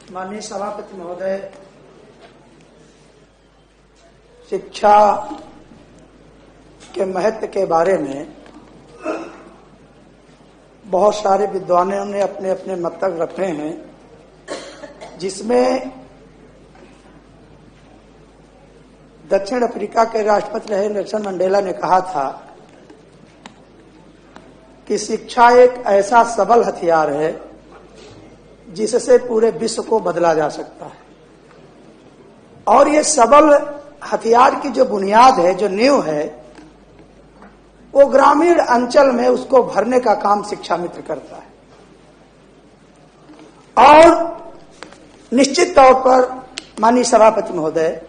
माननीय सभापति महोदय, शिक्षा के महत्व के बारे में बहुत सारे विद्वानों ने अपने अपने मतक रखे हैं, जिसमें दक्षिण अफ्रीका के राष्ट्रपति रहे नेल्सन मंडेला ने कहा था कि शिक्षा एक ऐसा सबल हथियार है जिससे पूरे विश्व को बदला जा सकता है। और ये सबल हथियार की जो बुनियाद है, जो नींव है, वो ग्रामीण अंचल में उसको भरने का काम शिक्षा मित्र करता है। और निश्चित तौर पर माननीय सभापति महोदय,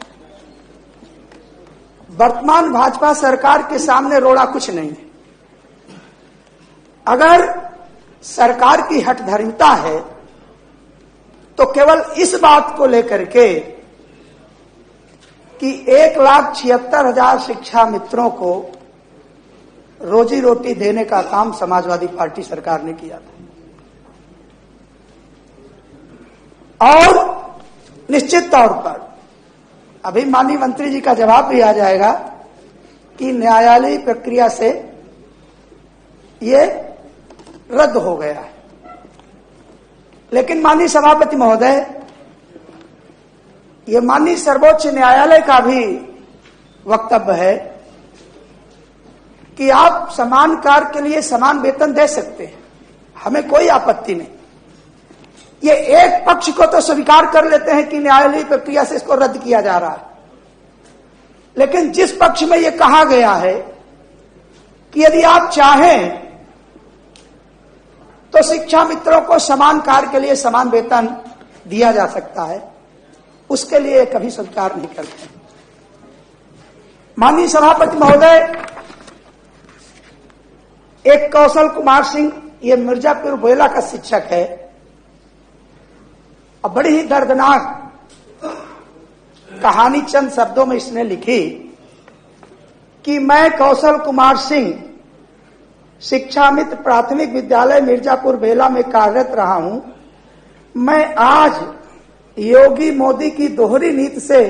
वर्तमान भाजपा सरकार के सामने रोड़ा कुछ नहीं है। अगर सरकार की हठधर्मिता है तो केवल इस बात को लेकर के कि 1,76,000 शिक्षा मित्रों को रोजी रोटी देने का काम समाजवादी पार्टी सरकार ने किया था। और निश्चित तौर पर अभी माननीय मंत्री जी का जवाब भी आ जाएगा कि न्यायालयीय प्रक्रिया से ये रद्द हो गया है। लेकिन माननीय सभापति महोदय, ये माननीय सर्वोच्च न्यायालय का भी वक्तव्य है कि आप समान कार्य के लिए समान वेतन दे सकते हैं, हमें कोई आपत्ति नहीं। ये एक पक्ष को तो स्वीकार कर लेते हैं कि न्यायालयीय प्रक्रिया से इसको रद्द किया जा रहा है, लेकिन जिस पक्ष में ये कहा गया है कि यदि आप चाहें तो शिक्षा मित्रों को समान कार्य के लिए समान वेतन दिया जा सकता है, उसके लिए कभी स्वीकार नहीं करते। माननीय सभापति महोदय, एक कौशल कुमार सिंह, ये मिर्जापुर बेला का शिक्षक है, और बड़ी ही दर्दनाक कहानी चंद शब्दों में इसने लिखी कि मैं कौशल कुमार सिंह शिक्षा मित्र प्राथमिक विद्यालय मिर्जापुर बेला में कार्यरत रहा हूं। मैं आज योगी मोदी की दोहरी नीति से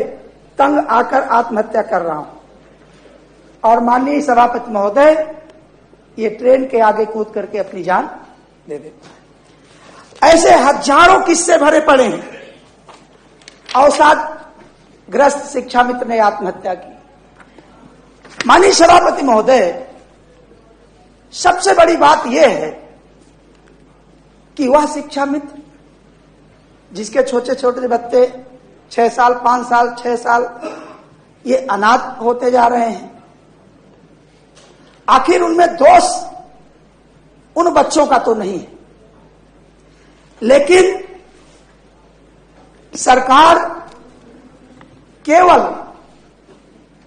तंग आकर आत्महत्या कर रहा हूं। और माननीय सभापति महोदय, ये ट्रेन के आगे कूद करके अपनी जान दे देता है। ऐसे हजारों किस्से भरे पड़े हैं। अवसादग्रस्त शिक्षा मित्र ने आत्महत्या की। माननीय सभापति महोदय, सबसे बड़ी बात यह है कि वह शिक्षा मित्र जिसके छोटे छोटे बच्चे 6 साल, 5 साल, 6 साल ये अनाथ होते जा रहे हैं, आखिर उनमें दोष उन बच्चों का तो नहीं है, लेकिन सरकार केवल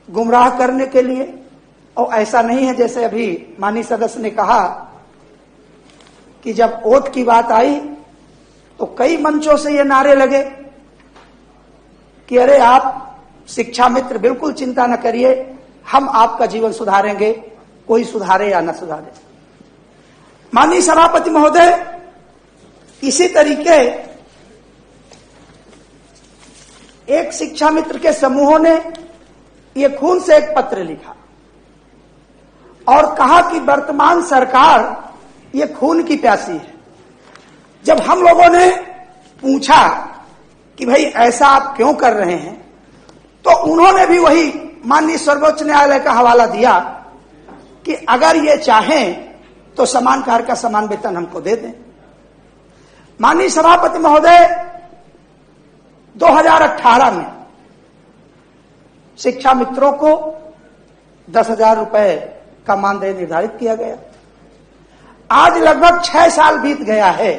गुमराह करने के लिए, और ऐसा नहीं है जैसे अभी माननीय सदस्य ने कहा कि जब वोट की बात आई तो कई मंचों से ये नारे लगे कि अरे आप शिक्षा मित्र बिल्कुल चिंता न करिए, हम आपका जीवन सुधारेंगे, कोई सुधारे या न सुधारे। माननीय सभापति महोदय, इसी तरीके एक शिक्षा मित्र के समूहों ने ये खून से एक पत्र लिखा और कहा कि वर्तमान सरकार ये खून की प्यासी है। जब हम लोगों ने पूछा कि भाई ऐसा आप क्यों कर रहे हैं, तो उन्होंने भी वही माननीय सर्वोच्च न्यायालय का हवाला दिया कि अगर ये चाहें तो समान कार्य का समान वेतन हमको दे दें। माननीय सभापति महोदय, 2018 में शिक्षा मित्रों को 10,000 रुपए का मानदेय निर्धारित किया गया। आज लगभग 6 साल बीत गया है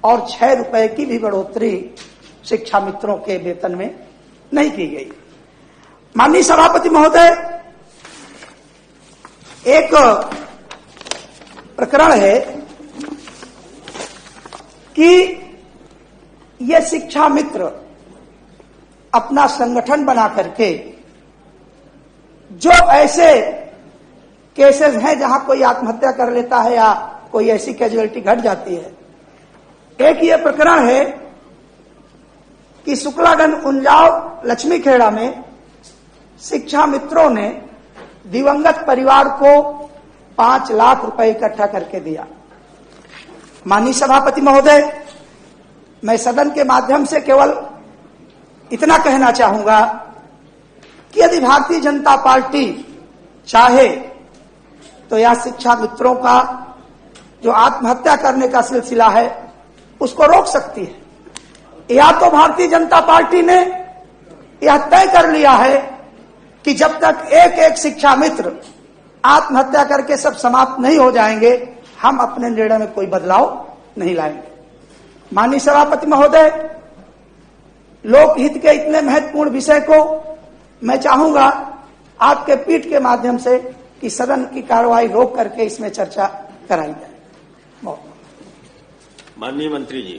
और 6 रुपए की भी बढ़ोतरी शिक्षा मित्रों के वेतन में नहीं की गई। माननीय सभापति महोदय, एक प्रकरण है कि ये शिक्षा मित्र अपना संगठन बना करके जो ऐसे केसेस हैं जहां कोई आत्महत्या कर लेता है या कोई ऐसी कैजुअलिटी घट जाती है, एक ये प्रकरण है कि शुक्लागंज उंजाव लक्ष्मी खेड़ा में शिक्षा मित्रों ने दिवंगत परिवार को 5 लाख रुपए इकट्ठा करके दिया। माननीय सभापति महोदय, मैं सदन के माध्यम से केवल इतना कहना चाहूंगा कि यदि भारतीय जनता पार्टी चाहे तो यह शिक्षा मित्रों का जो आत्महत्या करने का सिलसिला है उसको रोक सकती है, या तो भारतीय जनता पार्टी ने यह तय कर लिया है कि जब तक एक एक शिक्षा मित्र आत्महत्या करके सब समाप्त नहीं हो जाएंगे, हम अपने निर्णय में कोई बदलाव नहीं लाएंगे। माननीय सभापति महोदय, लोकहित के इतने महत्वपूर्ण विषय को मैं चाहूंगा आपके पीठ के माध्यम से कि सदन की कार्रवाई रोक करके इसमें चर्चा कराई जाए। माननीय मंत्री जी।